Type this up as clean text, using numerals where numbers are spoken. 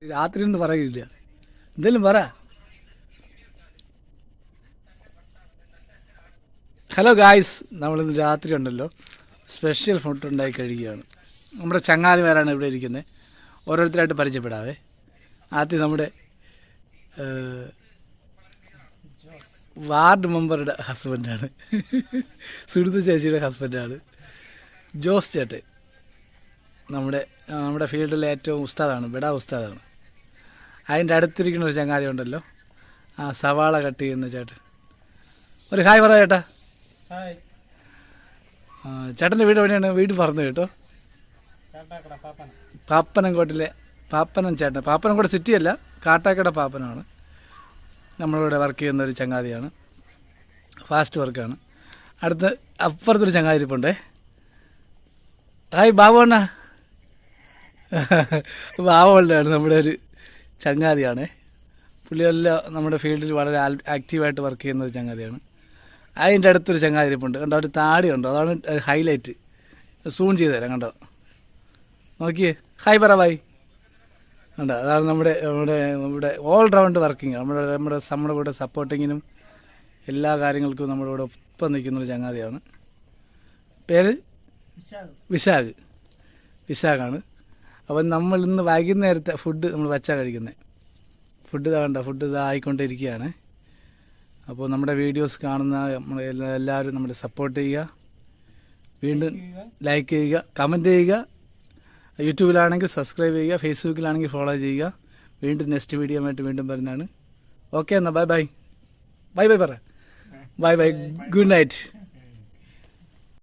രാത്രി ഒന്നും പറയില്ല, എന്തെങ്കിലും പറ. ഹലോ ഗായ്സ്, നമ്മളിന്ന് രാത്രി ഉണ്ടല്ലോ സ്പെഷ്യൽ ഫുഡ് ഉണ്ടാക്കി കഴിക്കുകയാണ്. നമ്മുടെ ചങ്ങാതിമാരാണ് ഇവിടെ ഇരിക്കുന്നത്. ഓരോരുത്തരായിട്ട് പരിചയപ്പെടാവേ. ആദ്യം നമ്മുടെ വാർഡ് മെമ്പറുടെ ഹസ്ബൻഡാണ്, സുഹൃത്ത് ചേച്ചിയുടെ ഹസ്ബൻഡാണ് ജോസ് ചേട്ടൻ. നമ്മുടെ ഫീൽഡിലെ ഏറ്റവും ഉസ്താദാണ്, ബെഡാ ഉസ്താദാണ്. അതിൻ്റെ അടുത്തിരിക്കുന്ന ഒരു ചങ്ങാതി ഉണ്ടല്ലോ, ആ സവാള കട്ട് ചെയ്യുന്ന ചേട്ടൻ. ഒരു ഹായ് പറ ചേട്ടാ. ചേട്ടൻ്റെ വീട് എവിടെയാണ്? വീട് പറഞ്ഞു കേട്ടോ. പാപ്പനംകോട്ടിലെ പാപ്പനം ചേട്ടൻ. പാപ്പനംകോട് സിറ്റിയല്ല, കാട്ടാക്കട പാപ്പനമാണ്. നമ്മളിവിടെ വർക്ക് ചെയ്യുന്ന ഒരു ചങ്ങാതിയാണ്, ഫാസ്റ്റ് വർക്കാണ്. അടുത്ത് അപ്പുറത്തൊരു ചങ്ങാതി ഇരിപ്പുണ്ടേ. ഹായ് ബാബുണ്ണ. ബാബുണ്ണാണ് നമ്മുടെ ഒരു ചങ്ങാതിയാണ്. പുള്ളിയെല്ലാം നമ്മുടെ ഫീൽഡിൽ വളരെ ആക്റ്റീവായിട്ട് വർക്ക് ചെയ്യുന്ന ഒരു ചങ്ങാതിയാണ്. അതിൻ്റെ അടുത്തൊരു ചങ്ങാതി ഇരിപ്പുണ്ട് കണ്ടോ, ഒരു താടി ഉണ്ടോ, അതാണ് ഹൈലൈറ്റ്. സൂൺ ചെയ്ത് തരാം കണ്ടോ, നോക്കിയേ. ഹായ് പറ ബായ്. കണ്ടോ, അതാണ് നമ്മുടെ ഓൾ റൗണ്ട് വർക്കിംഗ്. നമ്മുടെ കൂടെ സപ്പോർട്ടിങ്ങിനും എല്ലാ കാര്യങ്ങൾക്കും നമ്മുടെ കൂടെ ഒപ്പം നിൽക്കുന്നൊരു ചങ്ങാതിയാണ്. പേര് വിശാഖാണ്. അപ്പം നമ്മൾ ഇന്ന് വൈകുന്നേരത്തെ ഫുഡ് നമ്മൾ വച്ചാൽ കഴിക്കുന്നത്. ഫുഡ് ഇതാ ആയിക്കൊണ്ടിരിക്കുകയാണ്. അപ്പോൾ നമ്മുടെ വീഡിയോസ് കാണുന്ന എല്ലാവരും നമ്മളെ സപ്പോർട്ട് ചെയ്യുക, വീണ്ടും ലൈക്ക് ചെയ്യുക, കമൻറ്റ് ചെയ്യുക. യൂട്യൂബിലാണെങ്കിൽ സബ്സ്ക്രൈബ് ചെയ്യുക, ഫേസ്ബുക്കിലാണെങ്കിൽ ഫോളോ ചെയ്യുക. വീണ്ടും നെക്സ്റ്റ് വീഡിയോ ആയിട്ട് വീണ്ടും വരുന്നതാണ്. ഓക്കെ എന്നാൽ ബൈ പറ. Bye good night.